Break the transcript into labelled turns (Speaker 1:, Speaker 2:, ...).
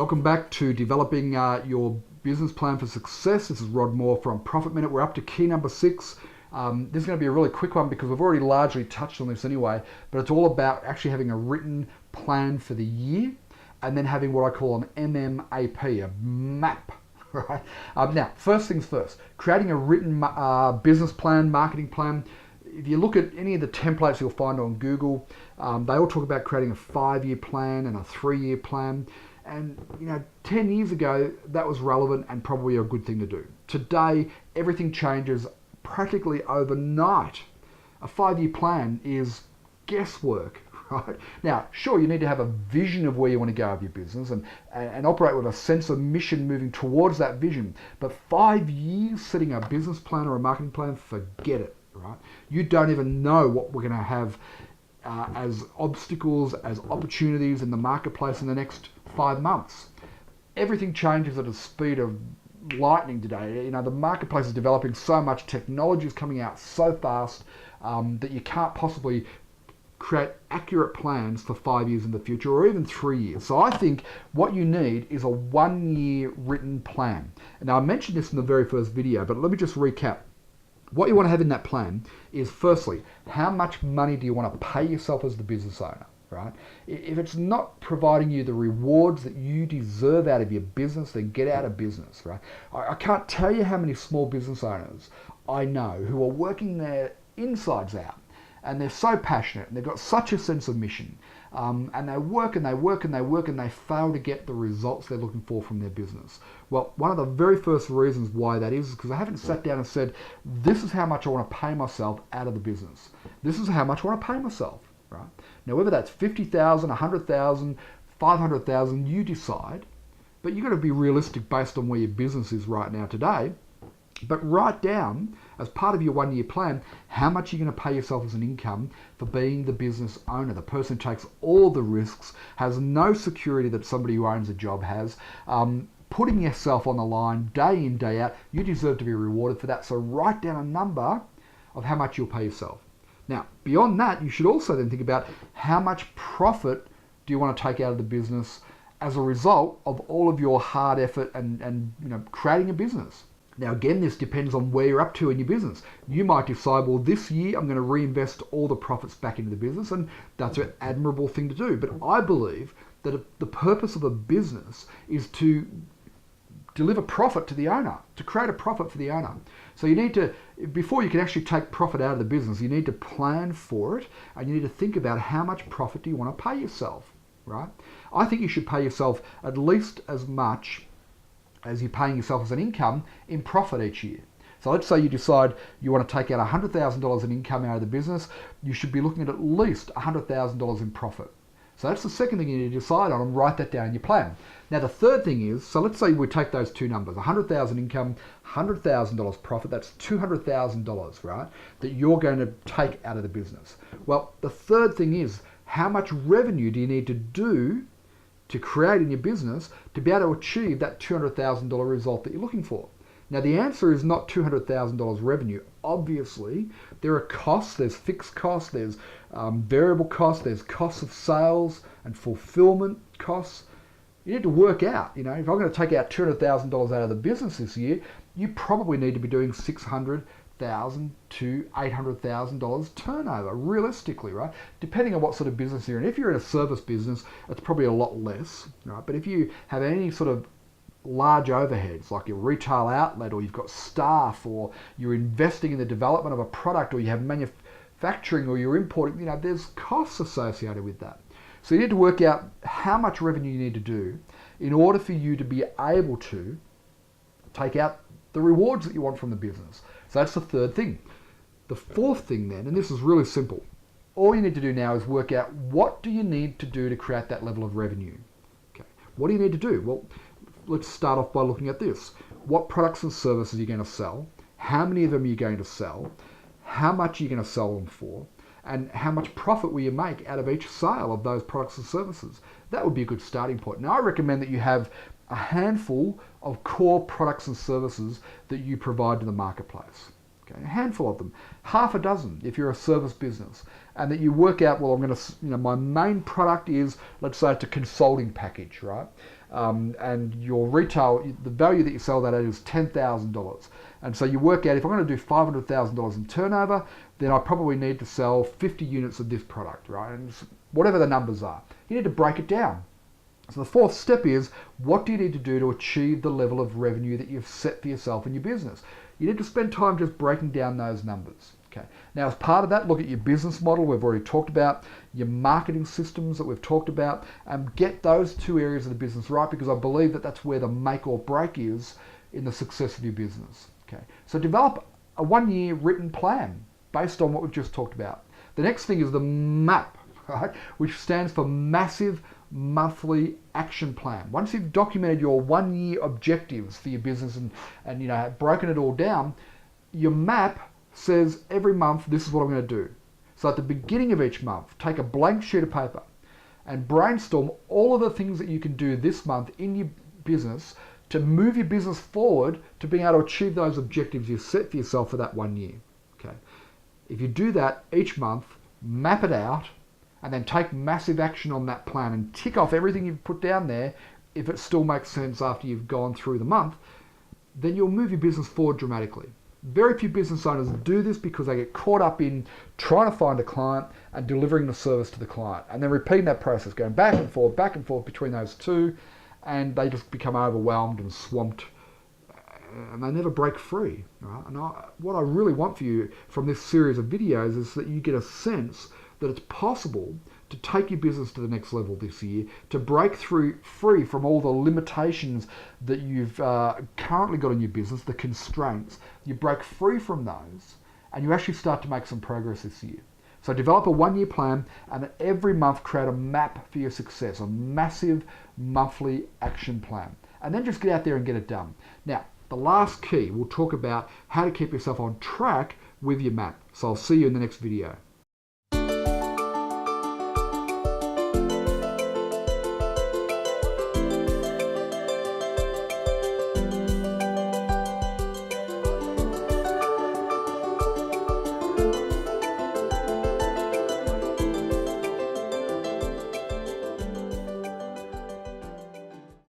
Speaker 1: Welcome back to developing your business plan for success. This is Rod Moore from Profit Minute. We're up to key number 6. This is going to be a really quick one because we've already largely touched on this anyway, but it's all about actually having a written plan for the year and then having what I call an MMAP, a map. Right? Now, first things first, creating a written business plan, marketing plan. If you look at any of the templates you'll find on Google, they all talk about creating a 5-year plan and a 3-year plan. And 10 years ago, that was relevant and probably a good thing to do. Today, everything changes practically overnight. A 5-year plan is guesswork, right? Now, sure, you need to have a vision of where you want to go with your business and operate with a sense of mission moving towards that vision. But 5 years setting a business plan or a marketing plan, forget it, right? You don't even know what we're going to have as obstacles, as opportunities in the marketplace in the next 5 months. Everything changes at a speed of lightning today. The marketplace is developing so much, technology is coming out so fast that you can't possibly create accurate plans for 5 years in the future or even 3 years. So I think what you need is a 1-year written plan. And now I mentioned this in the very first video, but let me just recap. What you want to have in that plan is, firstly, how much money do you want to pay yourself as the business owner, right? If it's not providing you the rewards that you deserve out of your business, then get out of business, right? I can't tell you how many small business owners I know who are working their insides out, and they're so passionate and they've got such a sense of mission, and they work and they work and they work and they fail to get the results they're looking for from their business. Well, one of the very first reasons why that is because I haven't sat down and said, this is how much I want to pay myself out of the business. This is how much I want to pay myself, right? Now, whether that's 50,000, 100,000, 500,000, you decide, but you've got to be realistic based on where your business is right now today. But write down, as part of your 1-year plan, how much you're going to pay yourself as an income for being the business owner, the person who takes all the risks, has no security that somebody who owns a job has, putting yourself on the line day in, day out. You deserve to be rewarded for that. So write down a number of how much you'll pay yourself. Now, beyond that, you should also then think about how much profit do you want to take out of the business as a result of all of your hard effort and creating a business. Now, again, this depends on where you're up to in your business. You might decide, well, this year I'm going to reinvest all the profits back into the business, and that's an admirable thing to do. But I believe that the purpose of a business is to deliver profit to the owner, to create a profit for the owner. So you need to, before you can actually take profit out of the business, you need to plan for it, and you need to think about how much profit do you want to pay yourself, right? I think you should pay yourself at least as much as you're paying yourself as an income in profit each year. So let's say you decide you want to take out $100,000 in income out of the business, you should be looking at least $100,000 in profit. So that's the second thing you need to decide on and write that down in your plan. Now the third thing is, so let's say we take those two numbers, 100,000 income, $100,000 profit, that's $200,000, right, that you're going to take out of the business. Well, the third thing is, how much revenue do you need to do to create in your business to be able to achieve that $200,000 result that you're looking for? Now the answer is not $200,000 revenue. Obviously, there are costs, there's fixed costs, there's variable costs, there's costs of sales and fulfillment costs. You need to work out, if I'm going to take out $200,000 out of the business this year, you probably need to be doing $600,000 to $800,000 turnover, realistically, right? Depending on what sort of business you're in. If you're in a service business, it's probably a lot less, right? But if you have any sort of large overheads, like your retail outlet, or you've got staff, or you're investing in the development of a product, or you have manufacturing, or you're importing, there's costs associated with that. So you need to work out how much revenue you need to do in order for you to be able to take out the rewards that you want from the business. So that's the third thing. The fourth thing then, and this is really simple, all you need to do now is work out what do you need to do to create that level of revenue. Okay, what do you need to do? Well, let's start off by looking at this. What products and services are you going to sell? How many of them are you going to sell? How much are you going to sell them for? And how much profit will you make out of each sale of those products and services? That would be a good starting point. Now, I recommend that you have a handful of core products and services that you provide to the marketplace. Okay, a handful of them, half a dozen if you're a service business, and that you work out, well, I'm going to, my main product is, let's say it's a consulting package, right? and your retail, the value that you sell that at is $10,000. And so you work out, if I'm going to do $500,000 in turnover, then I probably need to sell 50 units of this product, right? And whatever the numbers are, you need to break it down. So the fourth step is, what do you need to do to achieve the level of revenue that you've set for yourself in your business? You need to spend time just breaking down those numbers. Okay. Now, as part of that, look at your business model. We've already talked about your marketing systems that we've talked about, and get those two areas of the business right, because I believe that that's where the make or break is in the success of your business. Okay. So develop a 1-year written plan based on what we've just talked about. The next thing is the MAP, right, which stands for Massive Monthly Action Plan. Once you've documented your 1-year objectives for your business and you know, broken it all down, your MAP says every month, this is what I'm going to do. So at the beginning of each month, take a blank sheet of paper and brainstorm all of the things that you can do this month in your business to move your business forward to being able to achieve those objectives you've set for yourself for that 1 year. Okay. If you do that each month, map it out, and then take massive action on that plan and tick off everything you've put down there, if it still makes sense after you've gone through the month, then you'll move your business forward dramatically. Very few business owners do this because they get caught up in trying to find a client and delivering the service to the client, and then repeating that process, going back and forth between those two, and they just become overwhelmed and swamped, and they never break free. Right? And what I really want for you from this series of videos is that you get a sense that it's possible to take your business to the next level this year, to break free from all the limitations that you've currently got in your business, the constraints. You break free from those, and you actually start to make some progress this year. So develop a 1-year plan, and every month create a map for your success, a massive monthly action plan. And then just get out there and get it done. Now, the last key, we'll talk about how to keep yourself on track with your map. So I'll see you in the next video.